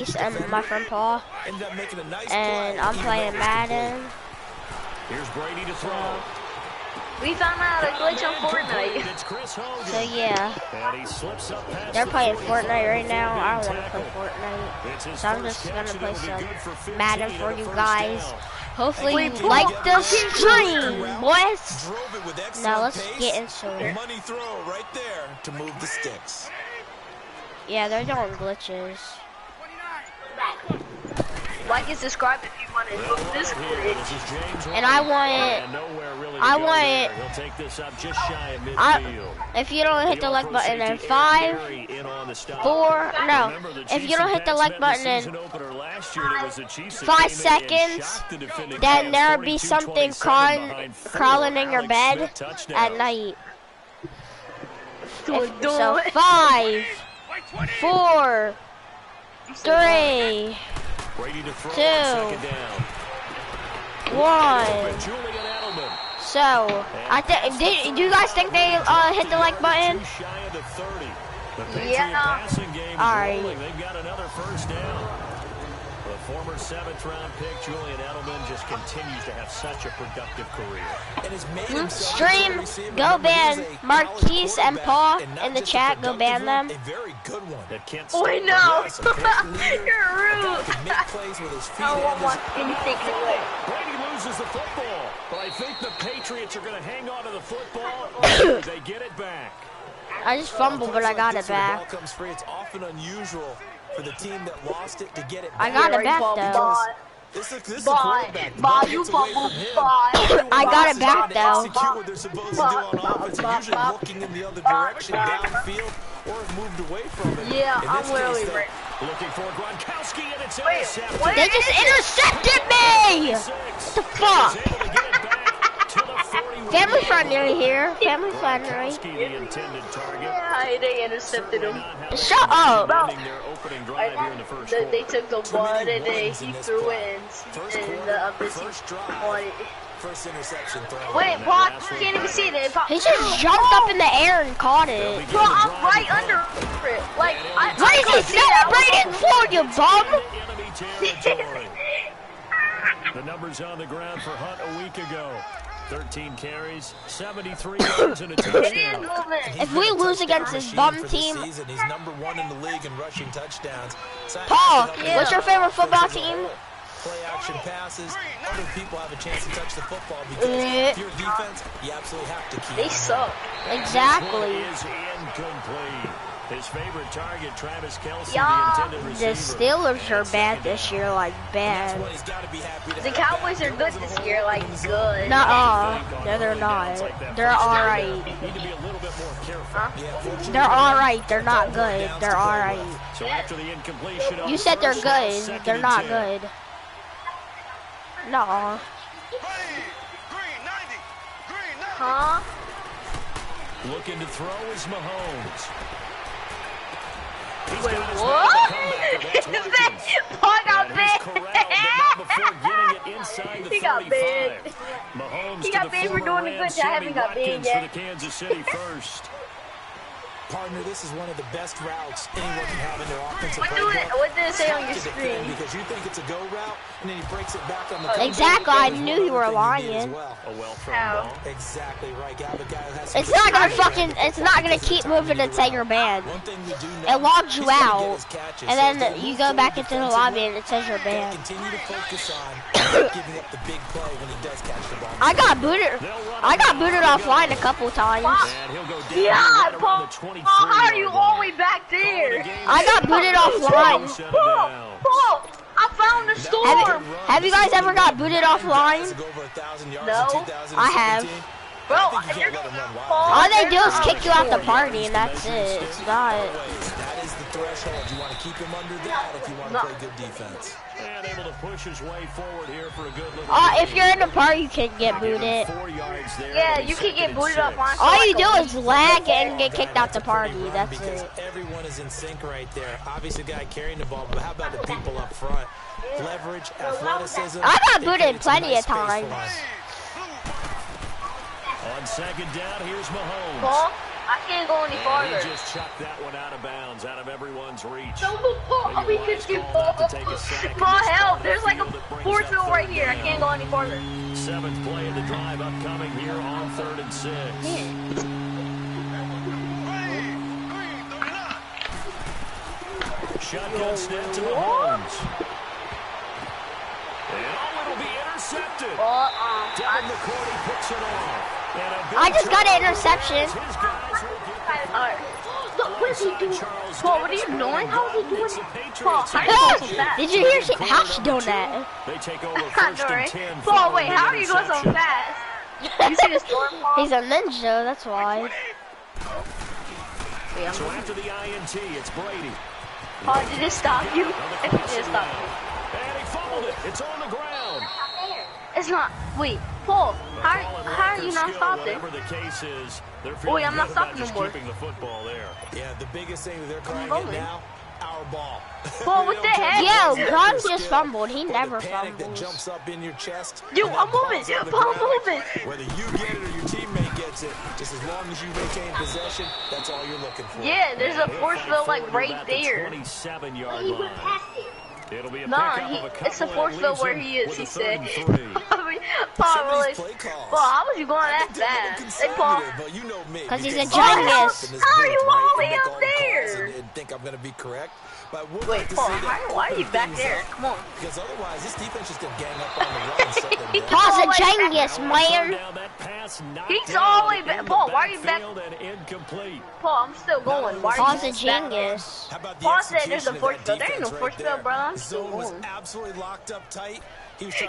and my friend Paul, and I'm playing Madden. Here's Brady to throw. We found out a glitch on Fortnite. So yeah, they're playing Fortnite right now. I don't want to play Fortnite, so I'm just gonna play some Madden for you guys. Hopefully you like the stream, boys. Now let's get into it. Money throw right there to move the sticks. Yeah, they're doing glitches. Like and subscribe if you want to do this glitch. And I want it. If you don't hit the like button in 5, 4, no. If you don't hit the like button in 5 seconds, then there'll be something crawling in your bed at night. So 5, 4, 3, 2, 1. So I think. Do you guys think they hit the like button? Yeah. All right. They've got another first down. The former 7th-round pick Julian Edelman just continues to have such a productive career. Stream, go ban Marquise and Paul in the chat. Go ban them. Oh, I know. You're rude. I want anything away. Brady loses the football, but I think the Patriots are going to hang on to the football. They get it back. I just fumbled, but I got it back. It's often unusual for the team that lost it to get it back. I got it back though. You fumbled. I got it back though. Execute what they're supposed to do on offense. They're usually looking in the other direction, downfield, or have moved away from it. Yeah, I'm literally looking for Gronkowski, and it's intercepted. They just intercepted me! What the fuck? Family friendly here. Family friendly. Yeah, they intercepted him. Shut up. They took the one and he threw it in the other one. First interception throw. Wait, Paul, I can't even see it. He just jumped up in the air and caught it. Bro, I'm right under it. Like, what is he celebrating for, you bum? The numbers on the ground for Hunt a week ago. 13 carries, 73 yards and a touchdown. If we lose against this bum team, he's number 1 in the league in rushing touchdowns. Paul, what's your favorite football team? Play action passes, other people have a chance to touch the football because if you're defense, you absolutely have to keep They suck. Exactly. Is incomplete. His favorite target, Travis Kelce, Yeah. the intended receiver. The Steelers are bad this year, like bad. The Cowboys are good this year, like good. Nuh-uh. No, they're not. They're alright. Need to be a little bit more careful. They're alright. They're not good. They're alright. So after the incompletion, You said they're good. They're not good. Nuh-uh. Huh? Looking to throw is Mahomes. Wait, what? Paul got big. He got big. He got big for doing a good job. I haven't got big yet. For the Kansas City first. Partner, this is one of the best routes anyone can have in their offensive What did it say on your screen? Because you think it's a go route, and then he breaks it back on the Exactly, I knew you were lying. Exactly right. It's not gonna keep moving until you're banned. It logs you out, and then you go back into the lobby and it says you're banned. Continue to focus on giving up the big play when he does catch the ball. I got booted offline a couple times. Yeah, Paul. How are you all the way back there? I got booted offline. Paul, I found the storm. Have you guys ever got booted offline? No. I have. Bro, all they do is kick you out the party and that's it. It's not. That is the threshold. You want to keep him under that if you want to play good defense. And able to push his way forward here for a good little if you're in the party, you can get booted. Yeah, you can get booted offline. All you do is lag and get kicked out the party. That's it. Everyone is in sync right there. Obviously, the guy carrying the ball, but how about the people up front? Leverage, athleticism. I got booted plenty of times. On second down, here's Mahomes. Paul, I can't go any farther. He just chucked that one out of bounds, out of everyone's reach. We could do ball. Ball, help. There's like a force field right here. I can't go any farther. 7th play of the drive upcoming here on 3rd and 6. Shotgun snap to Mahomes. And it'll be intercepted. Devin McCourty picks it off. I just got an interception. Look, what is he doing? Paul, what are you doing? How is he doing that? Paul, how are you going so fast? Did you hear how she doing that? They take over 1st and 10. Paul, wait, how are you going so fast? You see the storm, Paul? He's a ninja, that's why. So after the INT, it's Brady. Paul, did it stop you? If it did stop you. And he fumbled it. It's on the ground. It's not. Wait, Paul, how are you not stopping? Whatever the case is, wait, I'm not stopping no more. Keeping the football there. Yeah, the biggest thing that they're crying at now, our ball. Paul, what the heck? Yeah, Ron just fumbled. He never panic fumbles. that jumps up in your chest. Dude, I'm moving. Paul, moving. Whether you get it or your teammate gets it, just as long as you maintain possession, that's all you're looking for. Yeah, there's a force field like right there. 27-yard line. It'll be a it's a force field where he is, he said. Paul, really? Paul, how was you going that fast? Hey, Paul. Because he's a genius. How are you all the way up there? And think I'm going to be correct. Wait, Paul, why are you back there? Come on. Because otherwise, this defense is going to gang up on the run. Paul's a genius, man. He's all the way back. Paul, why are you back? Paul, I'm still going. Why are you Paul's a genius. Paul said there's a force field. There ain't no force field, bro. I'm still going. Absolutely locked up tight.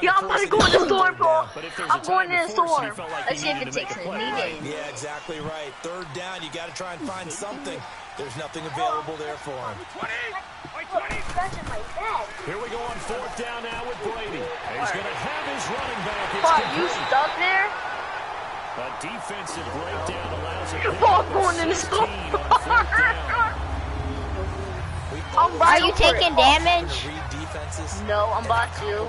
Yeah, I'm about to go in the storm, Paul. I'm going in the storm. Let's see if it takes me. Yeah, exactly right. 3rd down, you got to try and find something. There's nothing available there for him. Here we go on 4th down now with Brady. He's going to have his running back. Paul, you stuck there? A defensive breakdown allows it. Paul going in the storm. Are you taking damage? No, I'm about to.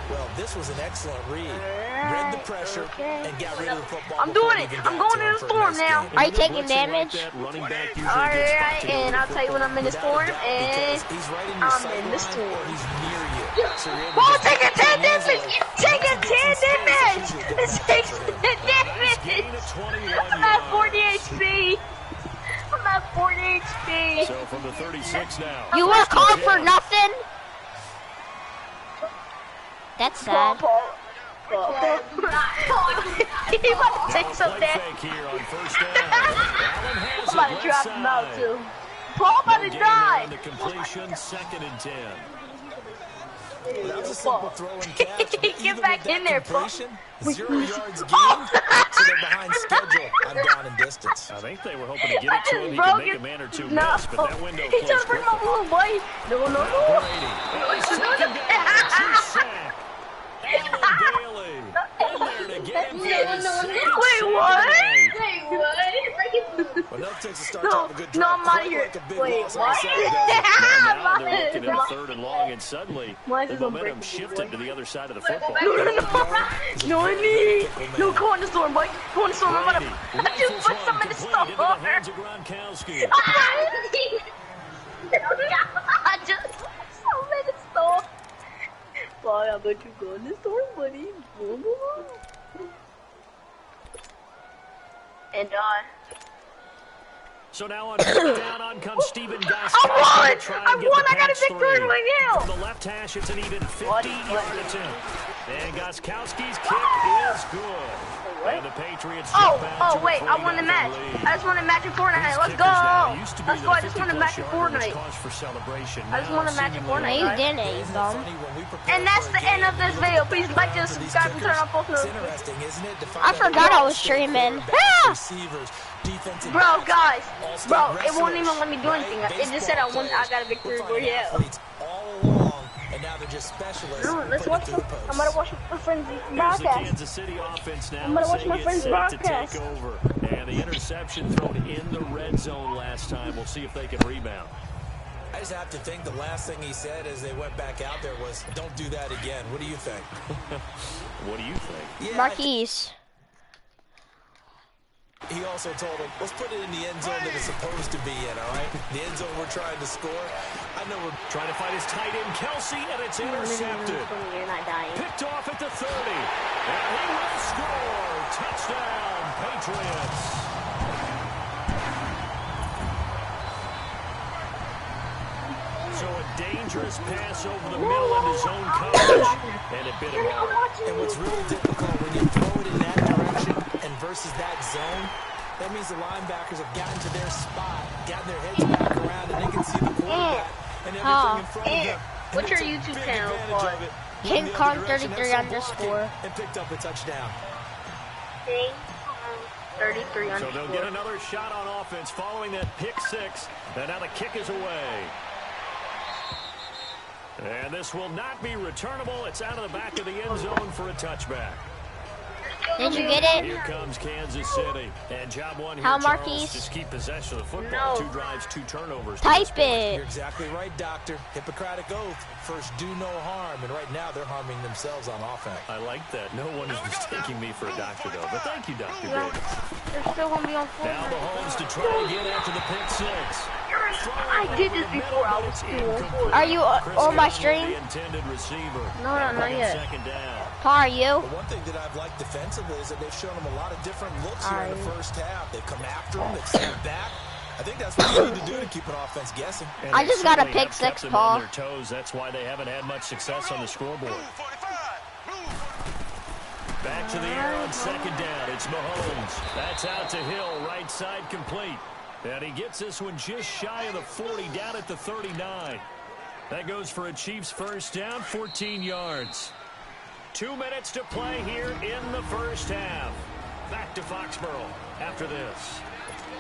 Well, this was an excellent read. Read the pressure and got rid of the football. I'm doing it. I'm going in the storm now. Are you taking damage? Alright, and I'll tell you when I'm in the storm, and I'm in the storm. Paul, taking 10 damage! Taking 10 damage! Taking 10 damage! I'm at 40 HP! I'm at 40 HP! So from the 36 now. You were called for nothing? That's sad. Paul. He about to take some damage. I'm about to drop him out too. Paul about to die. The completion, 2nd and 10. That was a simple throw and catch. Get back in there, Paul. 0 yards gained, so they're behind schedule. I'm down in distance. I think they were hoping to get it to him. He could make a man or two miss, but that window He's trying to bring my little boy. No. Wait, what? No, I'm out of here. Wait, what? Now they're looking at 3rd and long, and suddenly the momentum shifted to the other side of the football. No, go in the storm, boy. Go in the storm. I just put some in the storm. I just put some in the storm. Boy, I'm going to go in the storm, buddy. And so now on 4th down, on comes Stephen Goskowski. I won! I got a victory right now! From the left hash, it's an even 50-yard attempt. And Goskowski's kick is good. And the Patriots wait, I won the match. I just won a match in Fortnite. Let's go! Let's go, I just won a match in Fortnite. I just won a match in Fortnite. You didn't, you bum. And that's the end of this video. Please like and subscribe and turn on post notifications. I forgot I was streaming. Bro, guys. Bro, it won't even let me do anything. It just said I got a victory. Where you at? And now they're just specialists. Let's watch some. I'm gonna watch my friend's broadcast. I'm gonna watch my friend's broadcast. And the interception thrown in the red zone last time. We'll see if they can rebound. I just have to think the last thing he said as they went back out there was, "Don't do that again." What do you think? What do you think? Yeah, Marquise. He also told him, let's put it in the end zone that it's supposed to be in, all right? The end zone we're trying to score. I know we're trying to find his tight end, Kelsey, and it's intercepted. You're not dying. Picked off at the 30. And he will score. Touchdown, Patriots. So a dangerous pass over the middle into zone coverage. And a bit of hard. And what's really difficult when you throw it in that direction and versus that zone, that means the linebackers have gotten to their spot, gotten their heads back around, and they can see the quarterback and everything in front of them. What's your YouTube channel called? KingKong33_. And picked up a touchdown. KingKong33_. So they'll get another shot on offense following that pick six. And now the kick is away. And this will not be returnable. It's out of the back of the end zone for a touchback. Did you get it? Here comes Kansas City. And job one here, How, Charles, Marquise? just keep possession of the football. No. 2 drives, 2 turnovers. Type it. You're exactly right, Doctor. Hippocratic oath. First, do no harm. And right now, they're harming themselves on offense. I like that. No one is mistaking me for a doctor, though. But thank you, Dr. Yeah. Davis. They're still going to be on Now Fortnite. Mahomes to try again after the pick six. I did this before. I was still on Fortnite. Are you on my stream? No, not yet. Second down. How are you? The one thing that I've liked defensively is that they've shown them a lot of different looks here in the first half. They've come after them, they've stepped back. I think that's what you need to do to keep an offense guessing. And I just got a certainly pick have kept six, them on Paul. their toes. That's why they haven't had much success on the scoreboard. Back to the air on second down. It's Mahomes. That's out to Hill, right side complete. And he gets this one just shy of the 40, down at the 39. That goes for a Chiefs first down, 14 yards. 2 minutes to play here in the first half. Back to Foxborough after this.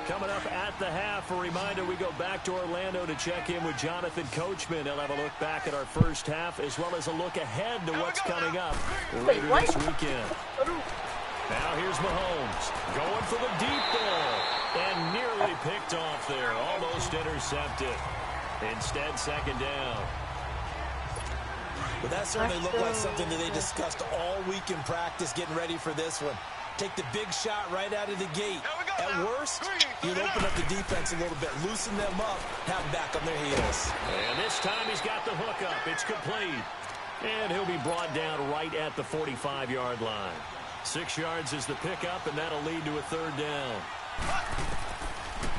Coming up at the half, a reminder, we go back to Orlando to check in with Jonathan Coachman. He'll have a look back at our first half as well as a look ahead to what's coming up later this weekend. Now here's Mahomes going for the deep ball and nearly picked off there, almost intercepted. Instead, second down. But that certainly looked like something that they discussed all week in practice getting ready for this one. Take the big shot right out of the gate. At worst, you'd open up the defense a little bit, loosen them up, have them back on their heels. And this time he's got the hook up. It's complete. And he'll be brought down right at the 45-yard line. 6 yards is the pickup, and that'll lead to a third down.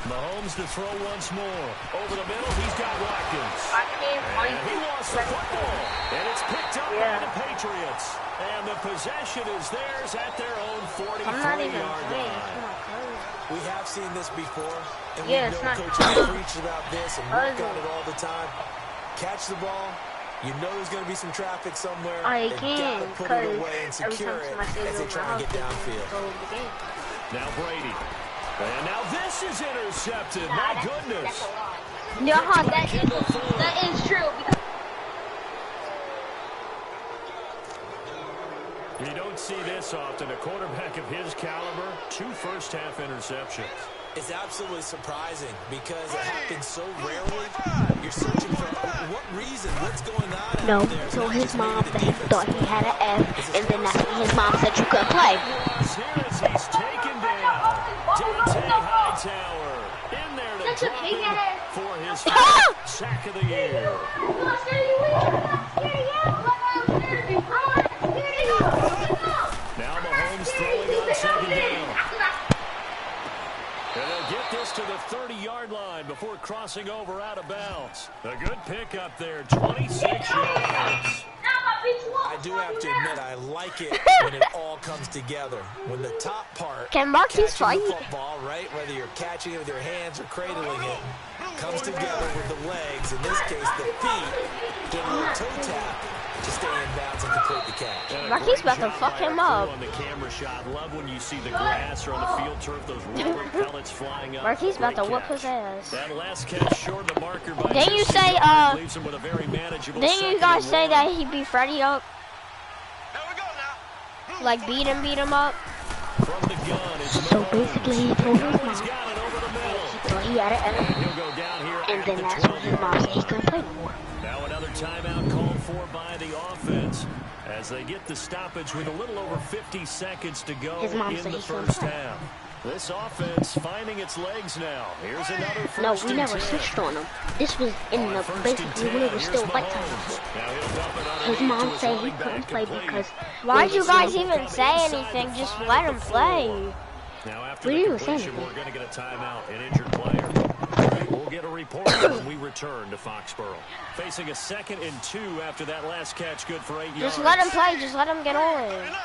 Mahomes to throw once more. Over the middle, he's got Watkins. And he lost the football. And it's picked up by the Patriots. And the possession is theirs at their own 43-yard line. We have seen this before, and we Yeah, know coaches preach about this and work on it all the time. Catch the ball. You know there's going to be some traffic somewhere. I They've can, got to put it away and every secure time it as they try and get downfield. Now Brady. And now this is intercepted. My goodness. Yeah, that is true. You don't see this often. A quarterback of his caliber, 2 first-half interceptions. It's absolutely surprising because it happens so rarely. You're searching for what reason, what's going on No, out there. so his mom thought he had an F, and then that's when his mom said you couldn't play. Here as he's taken down. Dante Hightower in there to drop him for his first sack of the year. Now Mahomes throwing on second down. And they'll get this to the 30-yard line before crossing over out of bounds. A good pickup there, 26 yards. I do have to admit, I like it when it all comes together. When the top part, Can Marquise catching the fight? football, right, whether you're catching it with your hands or cradling it, comes together with the legs, in this case the feet, get a little toe tap to stay in bounds and complete the catch. Marquise about to fuck him up. On the camera shot. Love when you see the grass or on the field turf, those rubber pellets flying up. Marquise about to Great whoop catch. his ass. That last catch short of the marker by Didn't you say, leaves him with a very manageable Didn't you second guys and say one. that he'd be Freddy up? Like beat him up? From the gun, it's So Mahomes. basically he told his mom He's got it over the middle. he thought he had an F, And he'll go down here and at then the that's when 12 his mom said he couldn't play no more. Now another timeout called for by the offense as they get the stoppage with a little over 50 seconds to go His mom in said the he couldn't first play. half. This offense finding its legs now. Here's another first. No, we never switched on him. This was in the basically when it was still white time. His mom said he couldn't play because. Why'd you guys even say anything? Just let him play. Now after the completion, we're going to get a timeout. An injured player. We'll get a report when we return to Foxborough. Facing a 2nd and 2 after that last catch, good for 8 yards. Just let him play. Just let him get on.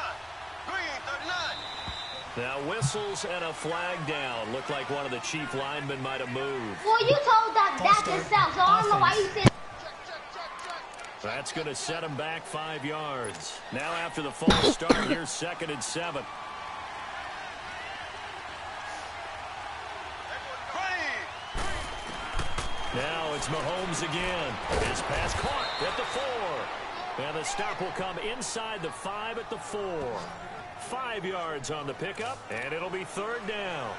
Now whistles and a flag down. Looked like one of the chief linemen might have moved. Well, you told that yourself, so I don't know why you said. That's going to set him back 5 yards. Now after the false start, here's 2nd and 7. Now it's Mahomes again. His pass caught at the 4. And the stop will come inside the 5 at the 4. 5 yards on the pickup, and it'll be 3rd down.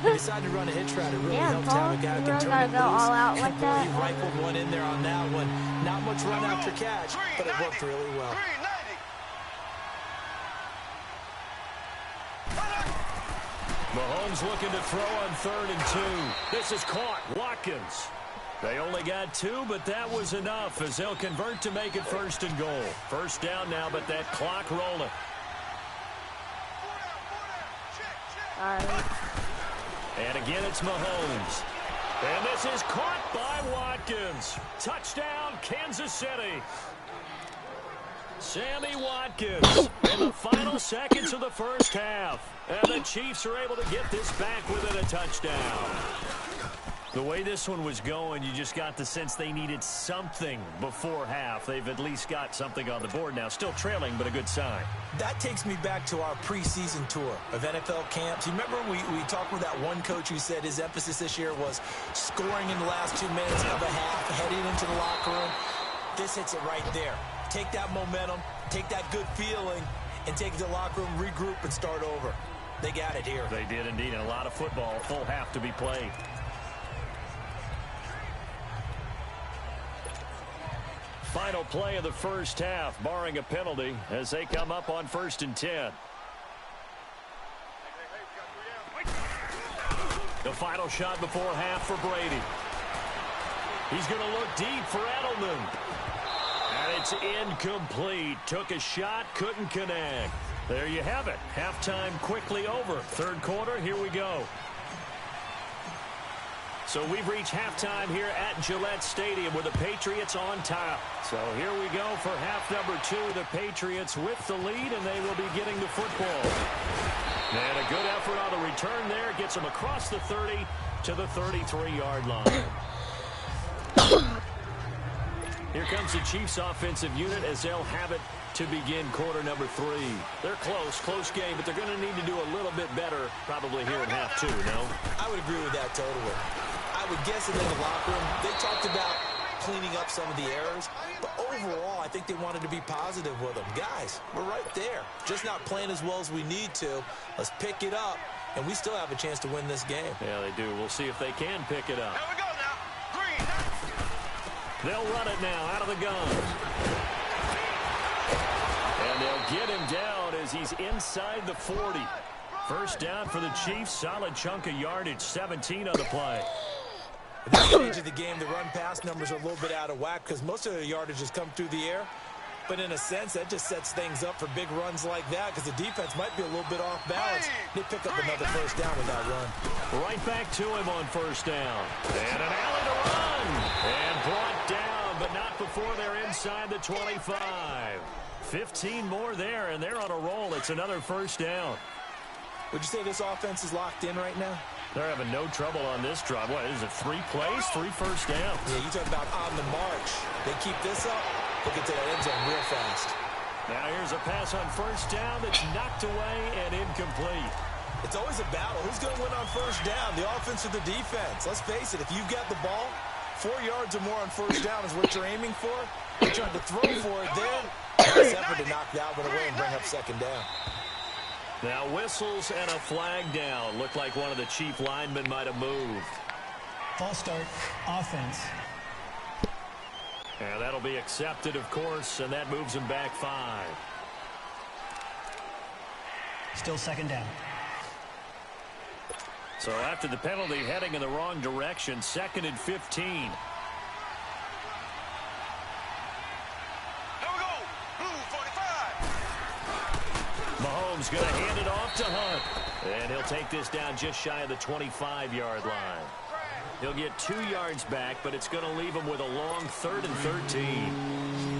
He decided to run a hitch route. It really helped Paul, have a guy who can turn it loose. All out like that. He rifled one in there on that one. Not much run after catch, but it worked really well. Mahomes looking to throw on 3rd and 2. This is caught. Watkins. They only got 2, but that was enough as they'll convert to make it 1st and goal. 1st down now, but that clock rolling. And again, it's Mahomes. And this is caught by Watkins. Touchdown, Kansas City. Sammy Watkins in the final seconds of the first half. And the Chiefs are able to get this back within a touchdown. The way this one was going, you just got the sense they needed something before half. They've at least got something on the board now. Still trailing, but a good sign. That takes me back to our preseason tour of NFL camps. You remember we talked with that one coach who said his emphasis this year was scoring in the last 2 minutes of a half, heading into the locker room. This hits it right there. Take that momentum, take that good feeling, and take it to the locker room, regroup, and start over. They got it here. They did indeed, and a lot of football, full half to be played. Final play of the first half, barring a penalty, as they come up on 1st and 10. The final shot before half for Brady. He's going to look deep for Edelman. And it's incomplete. Took a shot, couldn't connect. There you have it. Halftime quickly over. 3rd quarter, here we go. So we've reached halftime here at Gillette Stadium with the Patriots on top. So here we go for half number 2. The Patriots with the lead, and they will be getting the football. And a good effort on the return there. Gets them across the 30 to the 33-yard line. Here comes the Chiefs offensive unit as they'll have it to begin quarter number 3. They're close game, but they're going to need to do a little bit better probably here in half 2, no? I would agree with that totally. I would guess that in the locker room, they talked about cleaning up some of the errors, but overall, I think they wanted to be positive with them. Guys, we're right there. Just not playing as well as we need to. Let's pick it up, and we still have a chance to win this game. Yeah, they do. We'll see if they can pick it up. Here we go now. They'll run it now out of the gun. And they'll get him down as he's inside the 40. 1st down for the Chiefs. Solid chunk of yardage. 17 on the play. At this stage of the game, the run-pass numbers are a little bit out of whack because most of the yardage has come through the air. But in a sense, that just sets things up for big runs like that because the defense might be a little bit off balance. They pick up another 1st down with that run. Right back to him on 1st down. And an alley to run. And brought down, but not before they're inside the 25. 15 more there, and they're on a roll. It's another 1st down. Would you say this offense is locked in right now? They're having no trouble on this drive. What, is it 3 plays, 3 1st downs? Yeah, you talk about on the march. They keep this up, they'll get to that end zone real fast. Now here's a pass on 1st down that's knocked away and incomplete. It's always a battle. Who's going to win on 1st down, the offense or the defense? Let's face it, if you've got the ball, 4 yards or more on 1st down is what you're aiming for. You're trying to throw for it then. Nice effort to knock that one away and bring up 2nd down. Now whistles and a flag down. Looked like one of the chief linemen might have moved. False start, offense. And that'll be accepted, of course, and that moves him back 5. Still 2nd down. So after the penalty, heading in the wrong direction, 2nd and 15. Here we go. Blue 45. Mahomes going to hand it off to Hunt. And he'll take this down just shy of the 25-yard line. He'll get 2 yards back, but it's going to leave him with a long 3rd and 13.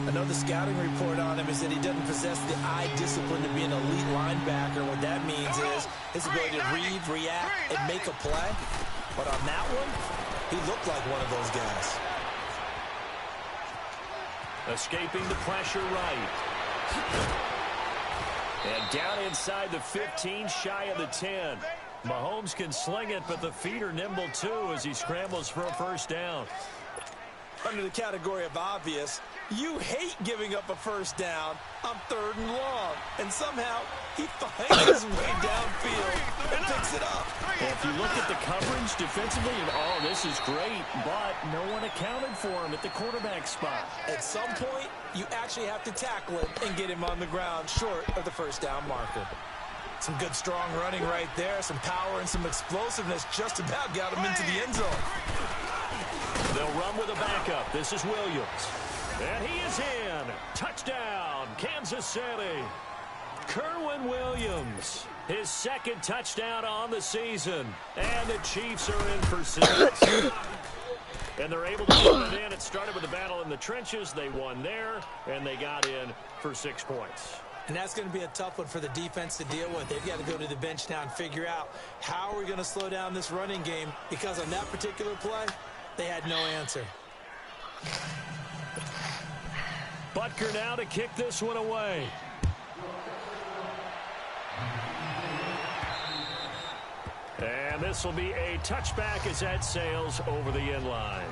Another scouting report on him is that he doesn't possess the eye discipline to be an elite linebacker. What that means is his ability to read, react, and make a play. But on that one, he looked like one of those guys. Escaping the pressure right. And down inside the 15, shy of the 10. Mahomes can sling it, but the feet are nimble too as he scrambles for a first down. Under the category of obvious, you hate giving up a first down on 3rd and long. And somehow, he finds his way downfield and picks it up. And if you look at the coverage defensively, oh, this is great, but no one accounted for him at the quarterback spot. At some point, you actually have to tackle him and get him on the ground short of the first down marker. Some good, strong running right there. Some power and some explosiveness just about got him into the end zone. They'll run with a backup. This is Williams. And he is in. Touchdown, Kansas City. Kerwin Williams, his 2nd touchdown on the season. And the Chiefs are in for 6. And they're able to put it in. It started with a battle in the trenches. They won there, and they got in for 6 points. And that's going to be a tough one for the defense to deal with. They've got to go to the bench now and figure out how are we going to slow down this running game, because on that particular play, they had no answer. Butker now to kick this one away. And this will be a touchback as that sails over the end line.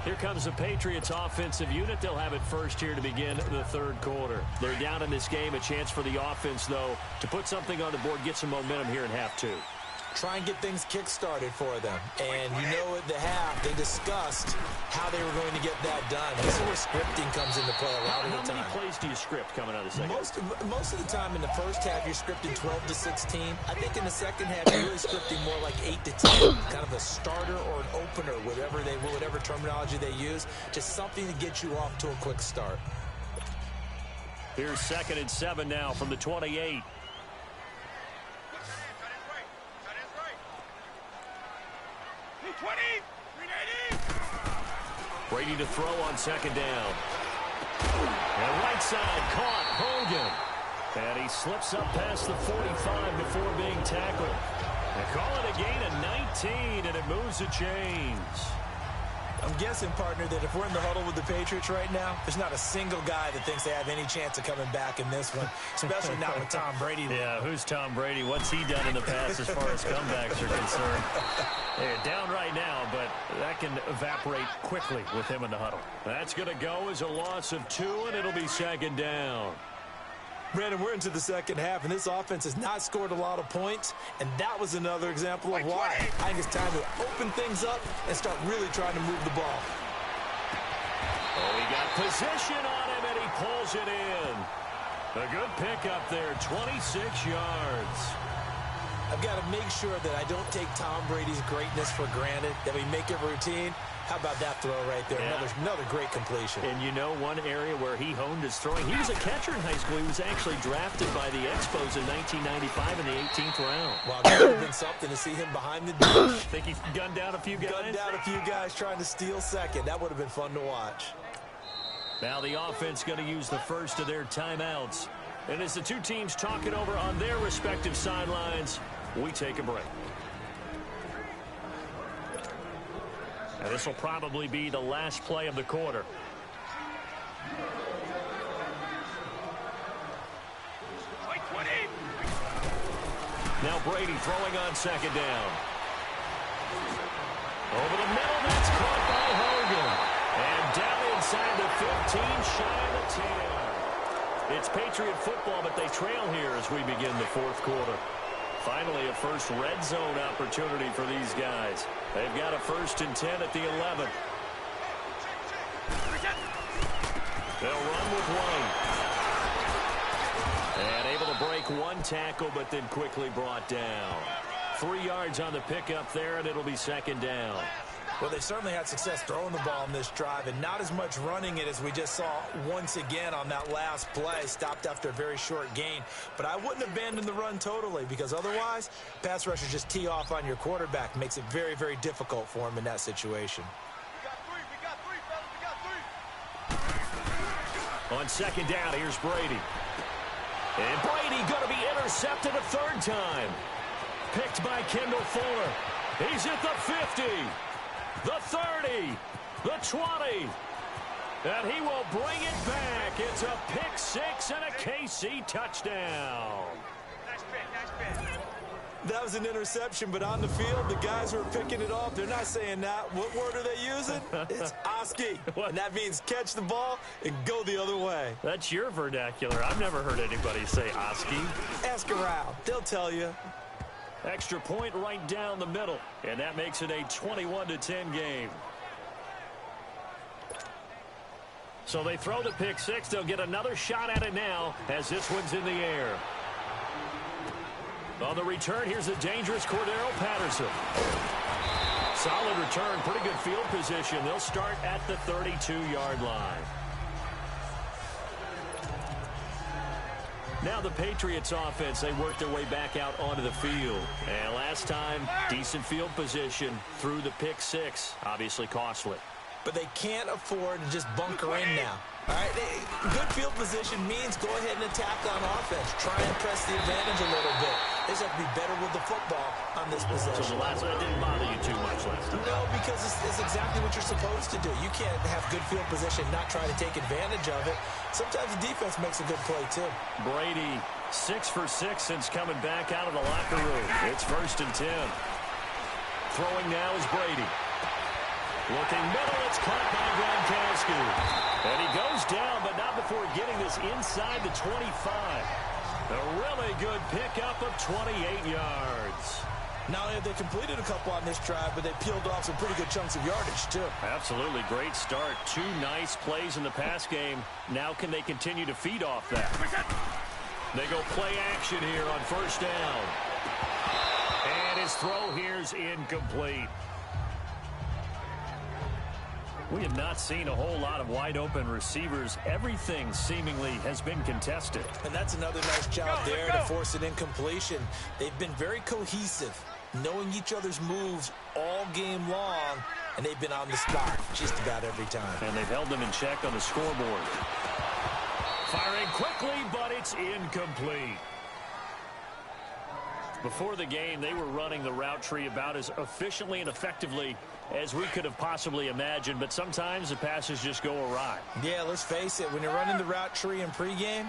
Here comes the Patriots offensive unit. They'll have it first here to begin the 3rd quarter. They're down in this game. A chance for the offense, though, to put something on the board, get some momentum here in half 2. Try and get things kick-started for them. And you know at the half, they discussed how they were going to get that done. This is where scripting comes into play a lot of the time. How many plays do you script coming out of the second? Most of the time in the first half, you're scripting 12 to 16. I think in the second half, you're really scripting more like 8 to 10. Kind of a starter or an opener, whatever terminology they use. Just something to get you off to a quick start. Here's 2nd and 7 now from the 28. Brady to throw on 2nd down. And right side caught Hogan. And he slips up past the 45 before being tackled. They call it a gain of 19, and it moves the chains. I'm guessing, partner, that if we're in the huddle with the Patriots right now, there's not a single guy that thinks they have any chance of coming back in this one, especially not with Tom Brady. Yeah, who's Tom Brady? What's he done in the past as far as comebacks are concerned? They're down right now, but that can evaporate quickly with him in the huddle. That's going to go as a loss of 2, and it'll be 2nd down. Brandon, we're into the second half, and this offense has not scored a lot of points, and that was another example of why. I think it's time to open things up and start really trying to move the ball. Oh, he got position on him, and he pulls it in. A good pickup there, 26 yards. I've got to make sure that I don't take Tom Brady's greatness for granted, that we make it routine. How about that throw right there? Yeah. Another great completion. And you know one area where he honed his throwing? He was a catcher in high school. He was actually drafted by the Expos in 1995 in the 18th round. Wow, that would have been something to see him behind the dish. Think he gunned down a few guys? Gunned down a few guys trying to steal second. That would have been fun to watch. Now the offense going to use the first of their timeouts. And as the two teams talk it over on their respective sidelines, we take a break. And this will probably be the last play of the quarter. Now Brady throwing on 2nd down. Over the middle, that's caught by Hogan. And down inside the 15, shy of the 10. It's Patriot football, but they trail here as we begin the 4th quarter. Finally, a first red zone opportunity for these guys. They've got a 1st and 10 at the 11. They'll run with White. And able to break one tackle, but then quickly brought down. 3 yards on the pickup there, and it'll be second down. Well, they certainly had success throwing the ball in this drive, and not as much running it as we just saw once again on that last play. Stopped after a very short gain. But I wouldn't abandon the run totally, because otherwise, pass rushers just tee off on your quarterback. Makes it very, very difficult for him in that situation. On second down, here's Brady. And Brady going to be intercepted a third time. Picked by Kendall Fuller. He's at the 50. The 30, the 20, and he will bring it back. It's a pick six and a KC touchdown. Nice pick. That was an interception, but on the field, the guys who are picking it off, they're not saying that. What word are they using? It's Oski, and that means catch the ball and go the other way. That's your vernacular. I've never heard anybody say Oski. Ask around. They'll tell you. Extra point right down the middle, and that makes it a 21-10 game. So they throw the pick six. They'll get another shot at it now as this one's in the air. On the return, here's the dangerous Cordero Patterson. Solid return, pretty good field position. They'll start at the 32-yard line. Now the Patriots offense, they work their way back out onto the field. And last time, decent field position through the pick six. Obviously costly. But they can't afford to just bunker in now. All right, good field position means go ahead and attack on offense. Try and press the advantage a little bit. They just have to be better with the football on this possession. So the last one didn't bother you too much last time? No, because it's exactly what you're supposed to do. You can't have good field position and not try to take advantage of it. Sometimes the defense makes a good play, too. Brady, 6 for 6 since coming back out of the locker room. It's 1st and 10. Throwing now is Brady. Looking middle, it's caught by Gronkowski. And he goes down, but not before getting this inside the 25. A really good pickup of 28 yards. Not only have they completed a couple on this drive, but they peeled off some pretty good chunks of yardage, too. Absolutely. Great start. 2 nice plays in the pass game. Now can they continue to feed off that? They go play action here on 1st down. And his throw here's incomplete. We have not seen a whole lot of wide-open receivers. Everything seemingly has been contested. And that's another nice job there to force an incompletion. They've been very cohesive, knowing each other's moves all game long, and they've been on the spot just about every time. And they've held them in check on the scoreboard. Firing quickly, but it's incomplete. Before the game, they were running the route tree about as efficiently and effectively as we could have possibly imagined, but sometimes the passes just go awry. Yeah, let's face it, when you're running the route tree in pregame,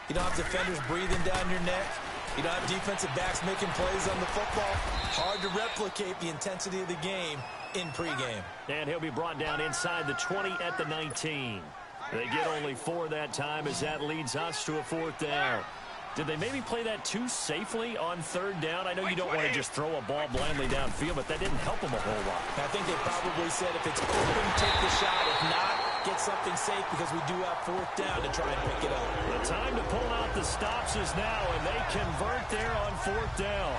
you don't have defenders breathing down your neck. You don't have defensive backs making plays on the football. Hard to replicate the intensity of the game in pregame. And he'll be brought down inside the 20 at the 19. They get only 4 that time as that leads us to a 4th down. Did they maybe play that too safely on 3rd down? I know you don't want to just throw a ball blindly downfield, but that didn't help them a whole lot. I think they probably said if it's open, take the shot. If not, get something safe because we do have 4th down to try and pick it up. The time to pull out the stops is now, and they convert there on 4th down.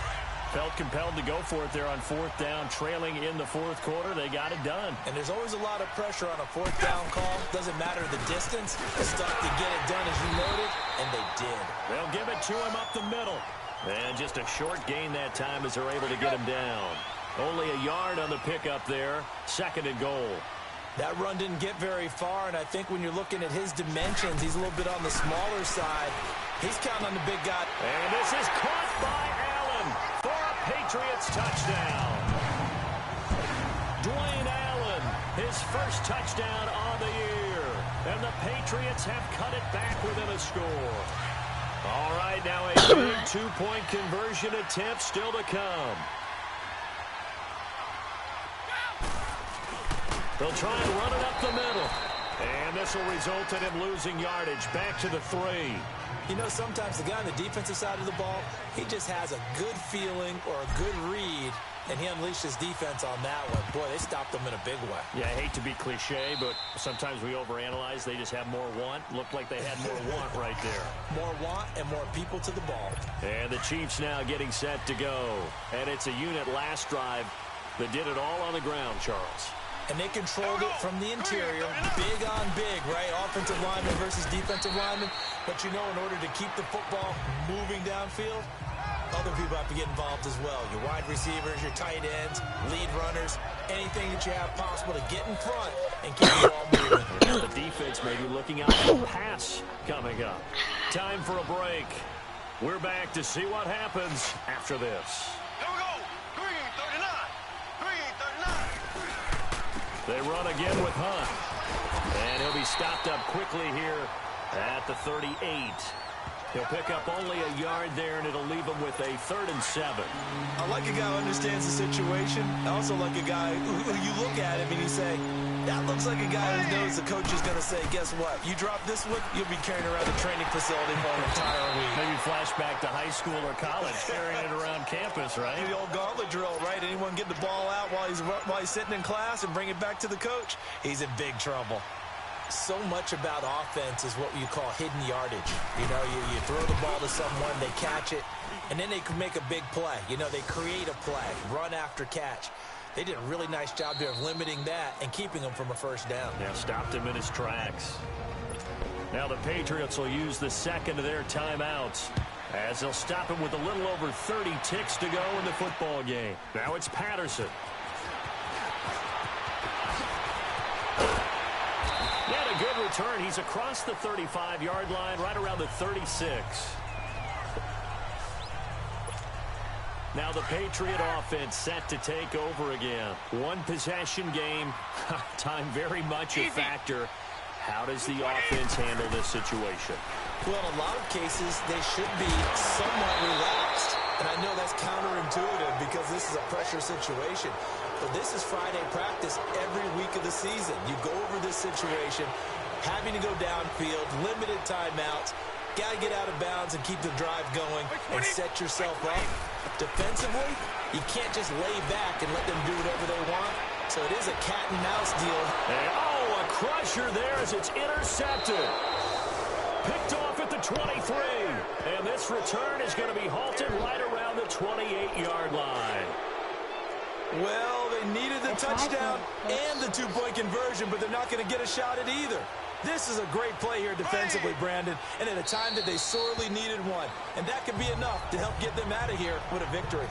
Felt compelled to go for it there on 4th down, trailing in the 4th quarter. They got it done. And there's always a lot of pressure on a 4th down call. Doesn't matter the distance. Stuck to get it done as you noted, and they did. They'll give it to him up the middle. And just a short gain that time as they're able to get him down. Only a yard on the pickup there. 2nd and goal. That run didn't get very far, and I think when you're looking at his dimensions, he's a little bit on the smaller side. He's counting on the big guy. And this is caught by Allen for a Patriots touchdown. Dwayne Allen, his first touchdown on the year. And the Patriots have cut it back within a score. All right, now a big 2-point conversion attempt still to come. They'll try and run it up the middle. And this will result in him losing yardage back to the 3. You know, sometimes the guy on the defensive side of the ball, he just has a good feeling or a good read And he unleashed his defense on that one. Boy, they stopped them in a big way. Yeah, I hate to be cliche, but sometimes we overanalyze. They just have more want. Looked like they had more want right there. More want and more people to the ball. And the Chiefs now getting set to go. And it's a unit last drive that did it all on the ground, Charles. And they controlled it from the interior, big on big, right? Offensive lineman versus defensive lineman. But you know, in order to keep the football moving downfield, other people have to get involved as well. Your wide receivers, your tight ends, lead runners, anything that you have possible to get in front and keep the ball moving. The defense may be looking out for a pass coming up. Time for a break. We're back to see what happens after this. Here we go. Green 39. Green 39. They run again with Hunt. And he'll be stopped up quickly here at the 38. He'll pick up only a yard there, and it'll leave him with a 3rd and 7. I like a guy who understands the situation. I also like a guy who you look at him and you say, that looks like a guy who knows the coach is going to say, guess what? You drop this one, you'll be carrying around the training facility for an entire week. Maybe flashback to high school or college, carrying it around campus, right? The old gauntlet drill, right? Anyone get the ball out while he's sitting in class and bring it back to the coach? He's in big trouble. So much about offense is what you call hidden yardage. You know, you throw the ball to someone, they catch it, and then they can make a big play. You know, they create a play, run after catch. They did a really nice job there of limiting that and keeping him from a first down. Yeah, stopped him in his tracks. Now the Patriots will use the second of their timeouts as they'll stop him with a little over 30 ticks to go in the football game. Now it's Patterson. Yeah, a good return. He's across the 35-yard line, right around the 36. Now the Patriot offense set to take over again. One possession game. Time very much a factor. How does the offense handle this situation? Well, in a lot of cases, they should be somewhat relaxed. And I know that's counterintuitive because this is a pressure situation. But this is Friday practice every week of the season. You go over this situation, having to go downfield, limited timeouts, got to get out of bounds and keep the drive going and set yourself up. Defensively, you can't just lay back and let them do whatever they want. So it is a cat and mouse deal. And, a crusher there as it's intercepted. Picked off at the 23. And this return is going to be halted right around the 28-yard line. Well, they needed the touchdown and the two-point conversion, but they're not going to get a shot at either. This is a great play here defensively, Brandon, and at a time that they sorely needed one. And that could be enough to help get them out of here with a victory.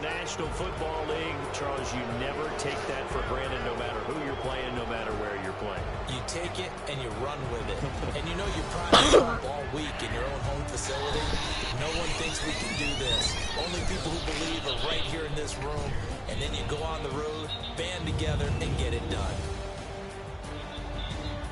National Football League, Charles, you never take that for granted no matter who you're playing, no matter where you're playing. You take it and you run with it. And you know you practice all week in your own home facility. No one thinks we can do this. Only people who believe are right here in this room. And then you go on the road, band together, and get it done.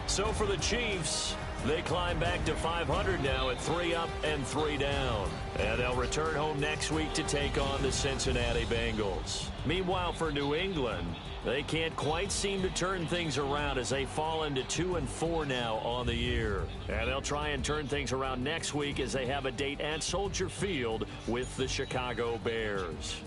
So for the Chiefs, they climb back to 500 now at 3 up and 3 down. And they'll return home next week to take on the Cincinnati Bengals. Meanwhile, for New England, they can't quite seem to turn things around as they fall into 2-4 now on the year. And they'll try and turn things around next week as they have a date at Soldier Field with the Chicago Bears.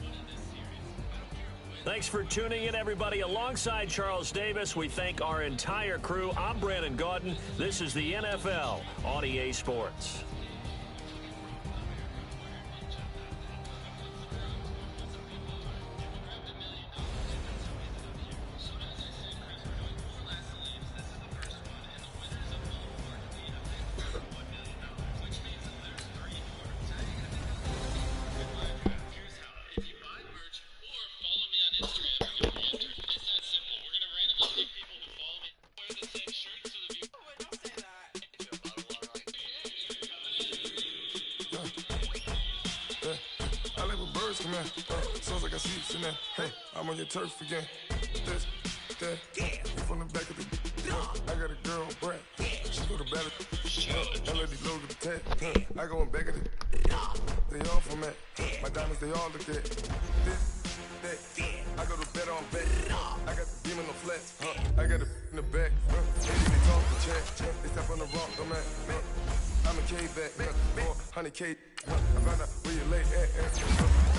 Thanks for tuning in, everybody. Alongside Charles Davis, we thank our entire crew. I'm Brandon Gaudin. This is the NFL on EA Sports. Sounds like I see it in there. Hey, I'm on your turf again. This, that, from the back of the. I got a girl, Brad. She go to battle. I let these load with the tag. I go in back of it. They all from that. My diamonds, they all look at. This, the rock, man. I'm a K-back, 400K. I found out where you lay at. I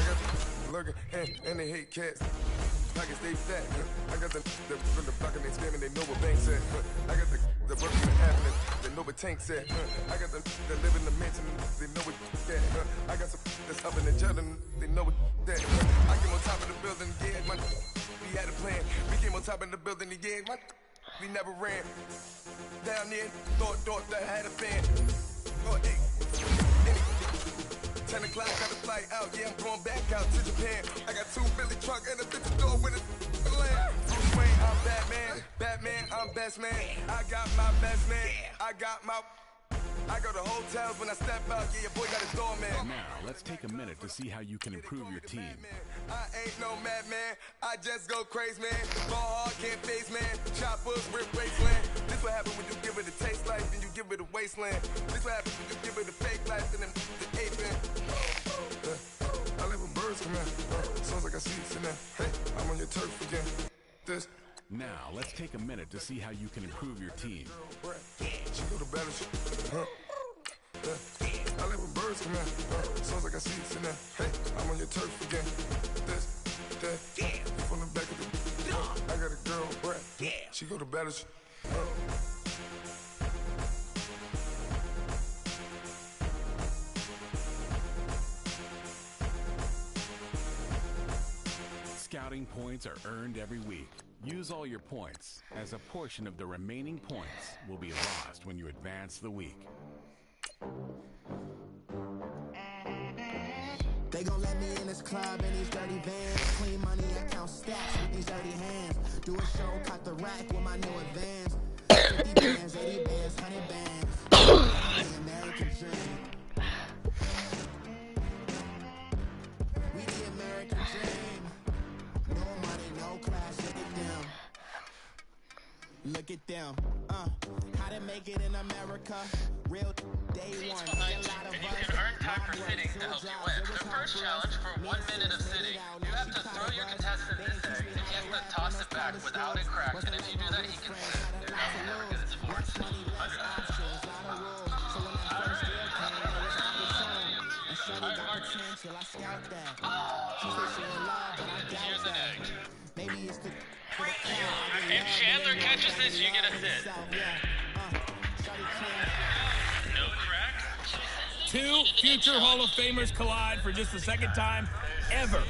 got the lurking, and they hate cats. Pockets stay fat. I got the from the block and they screaming, they know what banks at. I got the working and happening, they know what tanks at. I got the live in the mansion, they know what that. I got some that's up in the gentleman, they know what that. I came on top of the building, yeah, we had a plan. We came on top of the building, yeah, we never ran. Down there, thought that I had a fan. Oh, hey. 10 o'clock, got a flight out. Yeah, I'm going back out to Japan. I got 2 Billy truck and a 50 door with a land. Bruce Wayne, I'm Batman. Batman, I'm best man. I got my best man. I go to hotels when I step out. Yeah, your boy got a doorman. Now, let's take a minute to see how you can improve your team. I ain't no madman. I just go crazy, man. Ball hard, can't face, man. Choppers, rip wasteland. This what happens when you give it a taste life and you give it a wasteland. This what happens when you give it a fake life and then the ape in. I live with birds come in. Sounds like I see it in there. Hey, I'm on your turf again. This. Now, let's take a minute to see how you can improve your team. She go to battle. I live with birds come in. Sounds like I see it in there. Hey, I'm on your turf again. This, that, from the back of the. I got a girl, Brett. She go to battle. Scouting points are earned every week. Use all your points, as a portion of the remaining points will be lost when you advance the week. They gon' let me in this club in these dirty vans. Clean money, I count stacks with these dirty hands. Do a show, cut the rack with my new advance. 50 bands, 80 bands, 100 bands. The American dream. We the American dream. No money, no class, look at them. Look at them. How to make it in America. Real day one. And you can earn time for sitting to help you win. The first challenge for 1 minute of sitting. You have to throw your contestant this egg, and he has to toss it back without it cracked. And if you do that, he can sit. You're never good at sports. Here's an egg. If Chandler catches this, you get a sit. No crack. 2 future Hall of Famers collide for just the second time ever.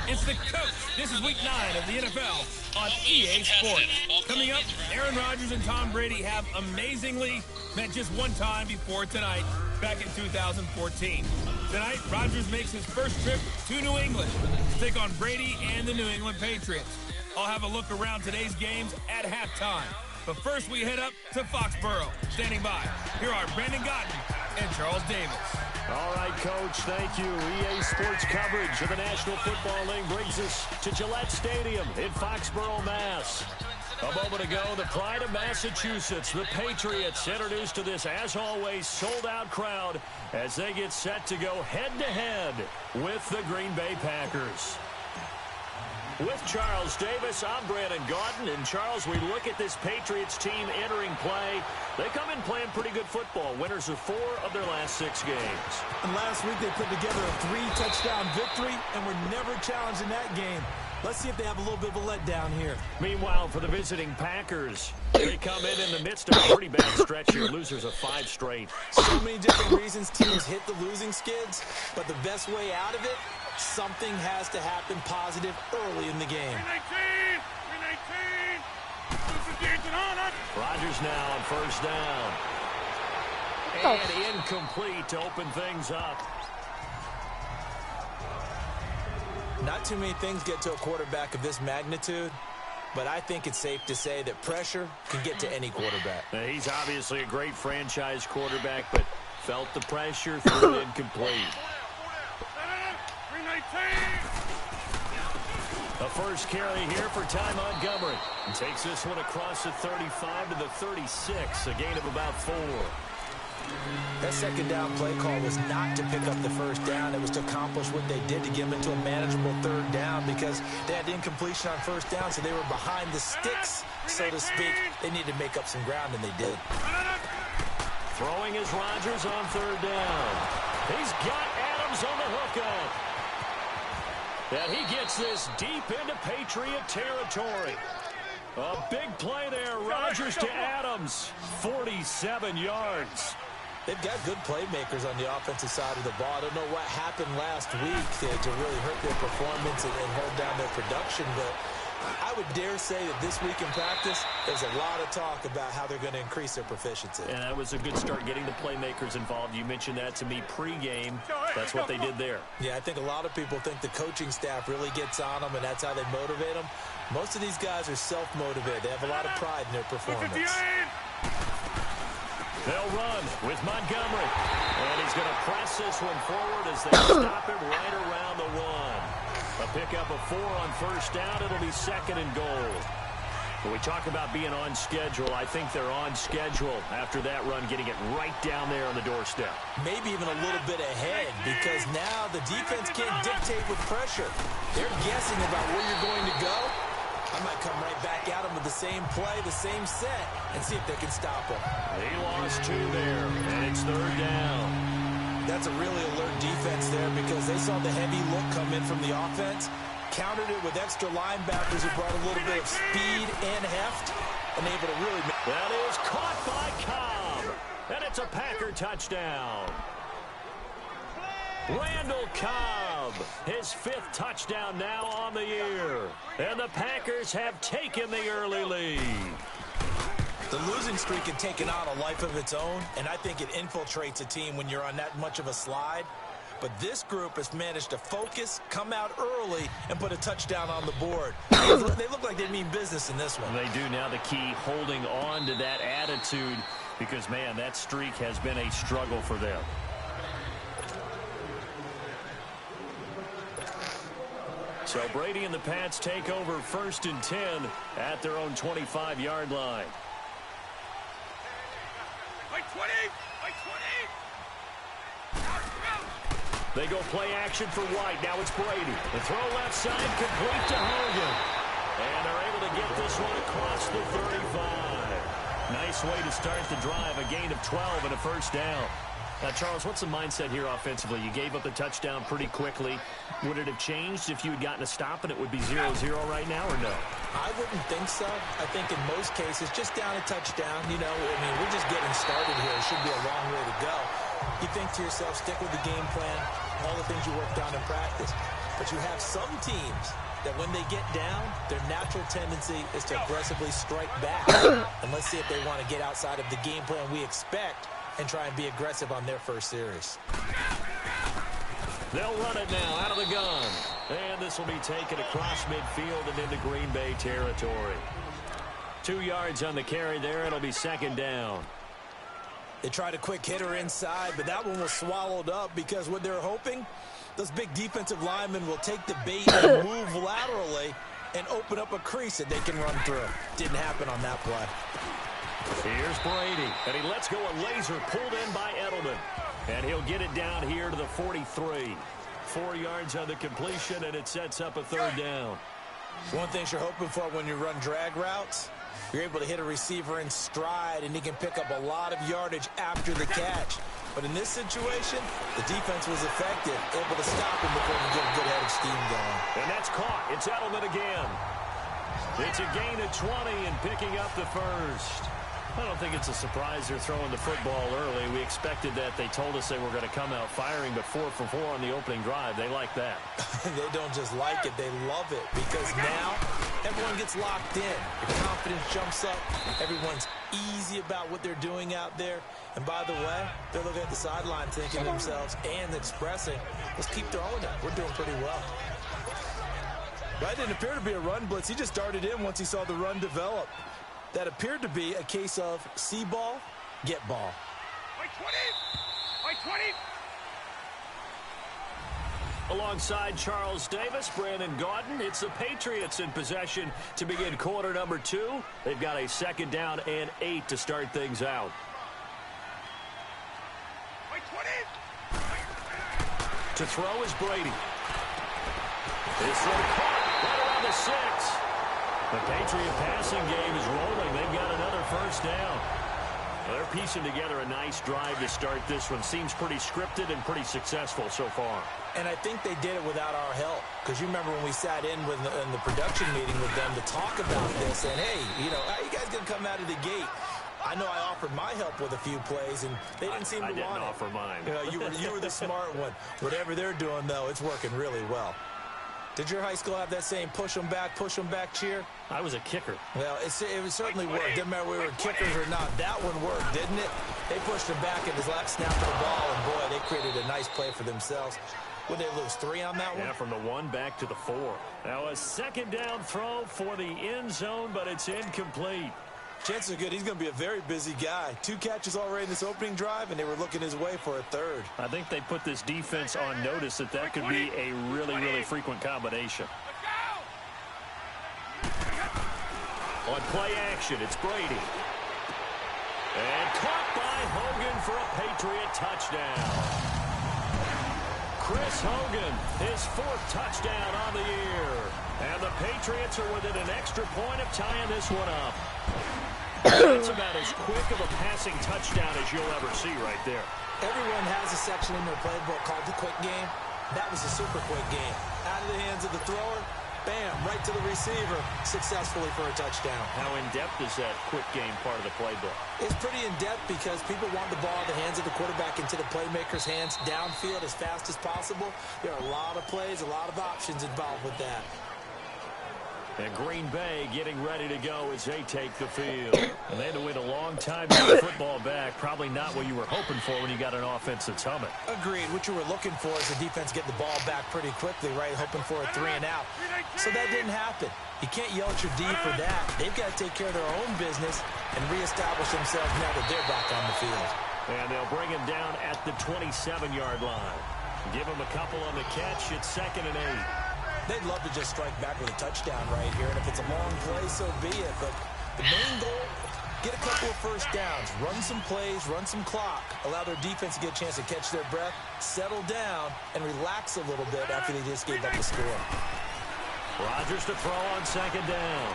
It's the coach. This is week 9 of the NFL on EA Sports. Coming up, Aaron Rodgers and Tom Brady have amazingly met just one time before tonight, back in 2014. Tonight, Rodgers makes his first trip to New England to take on Brady and the New England Patriots. I'll have a look around today's games at halftime. But first, we head up to Foxborough. Standing by, here are Brandon Gotten and Charles Davis. All right, Coach, thank you. EA Sports coverage of the National Football League brings us to Gillette Stadium in Foxborough, Mass. A moment ago, the pride of Massachusetts, the Patriots, introduced to this, as always, sold-out crowd as they get set to go head-to-head with the Green Bay Packers. With Charles Davis, I'm Brandon Gaudin. And Charles, we look at this Patriots team entering play. They come in playing pretty good football. Winners of 4 of their last 6 games. And last week they put together a 3-touchdown victory and were never challenged in that game. Let's see if they have a little bit of a letdown here. Meanwhile, for the visiting Packers, they come in the midst of a pretty bad stretch here. Losers of 5 straight. So many different reasons teams hit the losing skids, but the best way out of it, something has to happen positive early in the game. 319. Rodgers now on first down. And incomplete to open things up. Not too many things get to a quarterback of this magnitude, but I think it's safe to say that pressure can get to any quarterback. He's obviously a great franchise quarterback, but felt the pressure, threw it incomplete. The first carry here for Ty Montgomery. And takes this one across the 35 to the 36, a gain of about 4. That second down play call was not to pick up the first down. It was to accomplish what they did to get them into a manageable third down because they had incompletion on first down, so they were behind the sticks, so to speak. They needed to make up some ground, and they did. Throwing is Rodgers on third down. He's got Adams on the hookup. And he gets this deep into Patriot territory. A big play there. Rodgers to Adams. 47 yards. They've got good playmakers on the offensive side of the ball. I don't know what happened last week to really hurt their performance and hold down their production, but I would dare say that this week in practice, there's a lot of talk about how they're going to increase their proficiency. And that was a good start getting the playmakers involved. You mentioned that to me pregame. That's what they did there. Yeah, I think a lot of people think the coaching staff really gets on them, and that's how they motivate them. Most of these guys are self-motivated. They have a lot of pride in their performance. They'll run with Montgomery. And he's going to press this one forward as they stop him right around the one. A pickup of 4 on first down. It'll be second and goal. When we talk about being on schedule, I think they're on schedule after that run, getting it right down there on the doorstep. Maybe even a little bit ahead, because now the defense can't dictate with pressure. They're guessing about where you're going to go. I might come right back at them with the same play, the same set, and see if they can stop them. He lost 2 there, and it's third down. That's a really alert defense there, because they saw the heavy look come in from the offense, countered it with extra linebackers who brought a little bit of speed and heft, and able to really... That is caught by Cobb, and it's a Packer touchdown. Randall Cobb, his 5th touchdown now on the year. And the Packers have taken the early lead. The losing streak had taken on a life of its own, and I think it infiltrates a team when you're on that much of a slide. But this group has managed to focus, come out early, and put a touchdown on the board. They look like they mean business in this one. They do. Now the key, holding on to that attitude, because, man, that streak has been a struggle for them. So Brady and the Pats take over 1st and 10 at their own 25-yard line. They go play action for White. Now it's Brady. The throw left side, complete to Hogan. And they're able to get this one across the 35. Nice way to start the drive. A gain of 12 and a first down. Now, Charles, what's the mindset here offensively? You gave up the touchdown pretty quickly. Would it have changed if you had gotten a stop and it would be 0-0 right now, or no? I wouldn't think so. I think in most cases, just down a touchdown, you know, I mean, we're just getting started here. It should be a long way to go. You think to yourself, stick with the game plan, all the things you worked on in practice. But you have some teams that when they get down, their natural tendency is to aggressively strike back. And let's see if they want to get outside of the game plan we expect and try and be aggressive on their first series. They'll run it now out of the gun. And this will be taken across midfield and into Green Bay territory. 2 yards on the carry there. It'll be second down. They tried a quick hitter inside, but that one was swallowed up because what they're hoping, those big defensive linemen will take the bait and move laterally and open up a crease that they can run through. Didn't happen on that play. Here's Brady, and he lets go a laser pulled in by Edelman. And he'll get it down here to the 43. 4 yards on the completion, and it sets up a third down. One thing you're hoping for when you run drag routes, you're able to hit a receiver in stride, and he can pick up a lot of yardage after the catch. But in this situation, the defense was effective, able to stop him before he get a good head of steam going. And that's caught. It's Edelman again. It's a gain of 20 and picking up the first. I don't think it's a surprise they're throwing the football early. We expected that. They told us they were going to come out firing, but 4 for 4 on the opening drive. They like that. They don't just like it, they love it, because now everyone gets locked in. The confidence jumps up. Everyone's easy about what they're doing out there. And by the way, they're looking at the sideline thinking to themselves and expressing, let's keep throwing it. We're doing pretty well. That didn't appear to be a run blitz. He just darted in once he saw the run develop. That appeared to be a case of see ball, get ball. White 20! White 20! Alongside Charles Davis, Brandon Gaudin, it's the Patriots in possession to begin quarter number 2. They've got a second down and 8 to start things out. White 20! To throw is Brady. This one caught right around the 6. The Patriot passing game is rolling. They've got another first down. Well, they're piecing together a nice drive to start this one. Seems pretty scripted and pretty successful so far. And I think they did it without our help. Because you remember when we sat in the production meeting with them to talk about this. And, hey, you know, how you guys going to come out of the gate? I know I offered my help with a few plays, and they didn't seem to want it. I didn't offer mine. You know, you were the smart one. Whatever they're doing, though, it's working really well. Did your high school have that same push them back cheer? I was a kicker. Well, it certainly worked. Didn't matter whether we were kickers or not. That one worked, didn't it? They pushed him back at his last snap of the ball, and, boy, they created a nice play for themselves. Would they lose 3 on that one? Yeah, from the 1 back to the 4. Now a second down throw for the end zone, but it's incomplete. Chances are good he's going to be a very busy guy. 2 catches already in this opening drive, and they were looking his way for a 3rd. I think they put this defense on notice that could be a really, really frequent combination. On play action, it's Brady. And caught by Hogan for a Patriot touchdown. Chris Hogan, his 4th touchdown on the year. And the Patriots are within an extra point of tying this one up. That's about as quick of a passing touchdown as you'll ever see right there. Everyone has a section in their playbook called the quick game. That was a super quick game. Out of the hands of the thrower, bam, right to the receiver, successfully for a touchdown. How in-depth is that quick game part of the playbook? It's pretty in-depth because people want the ball in the hands of the quarterback into the playmaker's hands downfield as fast as possible. There are a lot of plays, a lot of options involved with that. And Green Bay getting ready to go as they take the field. And they had to wait a long time to get the football back. Probably not what you were hoping for when you got an offense that's humming. Agreed. What you were looking for is the defense getting the ball back pretty quickly, right? Hoping for a 3 and out. So that didn't happen. You can't yell at your D for that. They've got to take care of their own business and reestablish themselves now that they're back on the field. And they'll bring him down at the 27-yard line. Give him a couple on the catch. It's 2nd and 8. They'd love to just strike back with a touchdown right here, and if it's a long play, so be it. But the main goal, get a couple of first downs, run some plays, run some clock, allow their defense to get a chance to catch their breath, settle down, and relax a little bit after they just gave up the score. Rodgers to throw on 2nd down.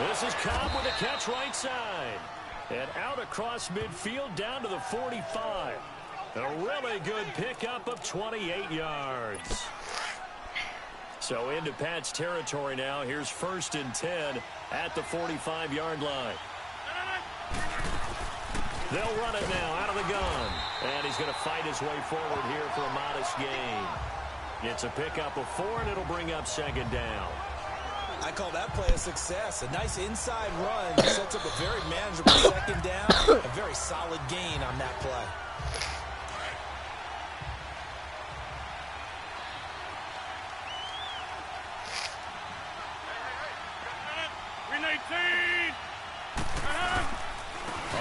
This is Cobb with a catch right side. And out across midfield down to the 45. A really good pickup of 28 yards. So into Pat's territory now. Here's 1st and 10 at the 45-yard line. They'll run it now out of the gun. And he's going to fight his way forward here for a modest gain. It's a pickup of 4, and it'll bring up 2nd down. I call that play a success. A nice inside run sets up a very manageable 2nd down. A very solid gain on that play.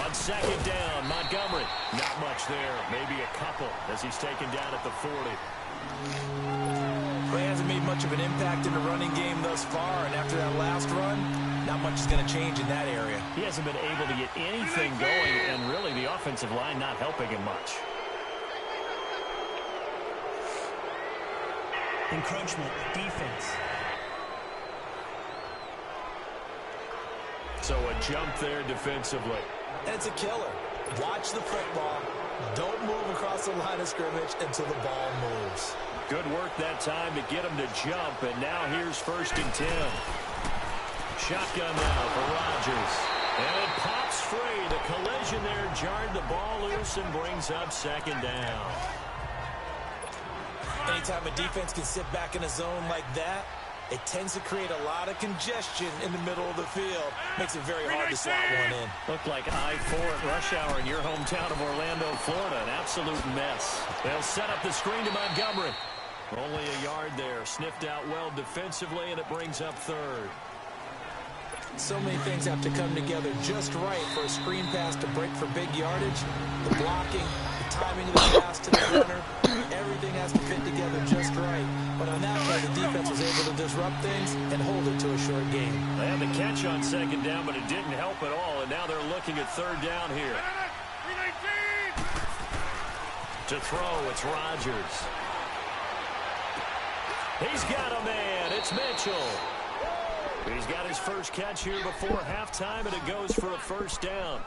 On 2nd down, Montgomery. Not much there. Maybe a couple as he's taken down at the 40. Well, he hasn't made much of an impact in the running game thus far, and after that last run, not much is going to change in that area. He hasn't been able to get anything going, and really the offensive line not helping him much. Encroachment, defense. So a jump there defensively. And it's a killer. Watch the football. Don't move across the line of scrimmage until the ball moves. Good work that time to get him to jump, and now here's 1st and 10. Shotgun now for Rodgers. And it pops free. The collision there jarred the ball loose and brings up 2nd down. Anytime a defense can sit back in a zone like that, it tends to create a lot of congestion in the middle of the field. Makes it very hard to slot one in. Looked like I-4 at rush hour in your hometown of Orlando, Florida. An absolute mess. They'll set up the screen to Montgomery. Only a yard there. Sniffed out well defensively, and it brings up 3rd. So many things have to come together just right for a screen pass to break for big yardage. The blocking, the timing of the pass to the runner, everything has to fit together just right. But on that play, the defense was able to disrupt things and hold it to a short game. They had the catch on 2nd down, but it didn't help at all, and now they're looking at 3rd down here. To throw, it's Rodgers. He's got a man. It's Mitchell. He's got his first catch here before halftime, and it goes for a 1st down.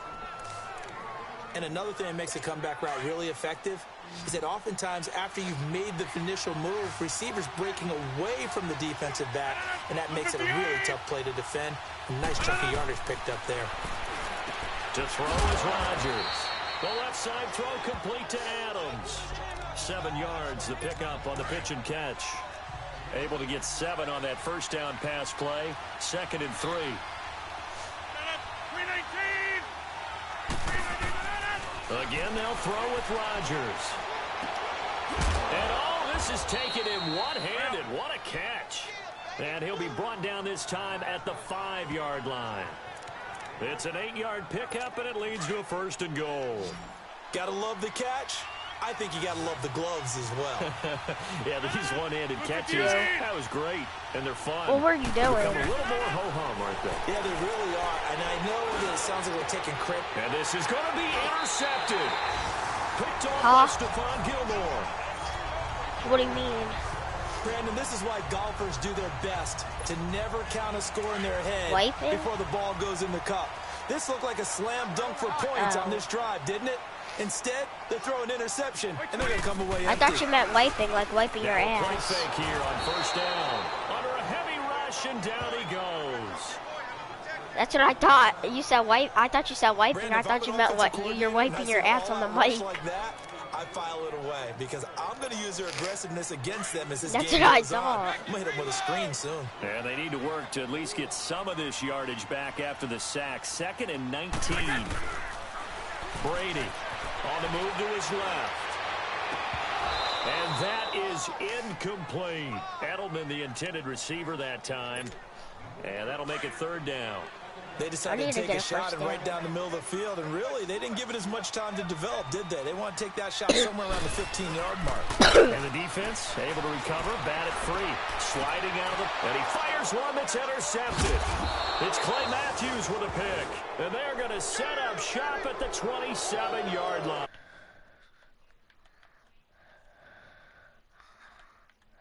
And another thing that makes a comeback route really effective is that oftentimes after you've made the initial move, receivers breaking away from the defensive back, and that makes it a really tough play to defend. A nice chunk of yardage picked up there. To throw is Rodgers. The left side throw complete to Adams. 7 yards, the pickup on the pitch and catch. Able to get 7 on that first down pass play. 2nd and 3. Again, they'll throw with Rodgers. And this is taken in one-handed. What a catch. And he'll be brought down this time at the 5-yard line. It's an 8-yard pickup, and it leads to a 1st and goal. Gotta love the catch. I think you gotta love the gloves as well. Yeah, these one-handed catches, that was great, and they're fun. What were you doing? Become a little more ho-hum, aren't they? Yeah, they really are. And I know that it sounds like we're taking credit. And this is going to be intercepted. Picked off by Stephon Gilmore. What do you mean? Brandon, this is why golfers do their best to never count a score in their head before the ball goes in the cup. This looked like a slam dunk for points on this drive, didn't it? Instead, they throw an interception, and they're going to come away empty. I thought you meant wiping, like wiping your ass. Play fake here on 1st down. Under a heavy rush, and down he goes. That's what I thought. You said wipe. I thought you said wiping. I thought you meant what? You're wiping your ass on the mic. Like that, I file it away because I'm going to use their aggressiveness against them as this That's game what I goes on. thought. I'm going to hit them with a screen soon. And they need to work to at least get some of this yardage back after the sack. 2nd and 19. Brady on the move to his left. And that is incomplete. Edelman, the intended receiver that time. And that'll make it 3rd down. They decided to take a shot and right down the middle of the field, and really, they didn't give it as much time to develop, did they? They want to take that shot somewhere around the 15-yard mark. And the defense able to recover, bat it free, sliding out of the, and he fires one that's intercepted. It's Clay Matthews with a pick, and they're going to set up shop at the 27-yard line.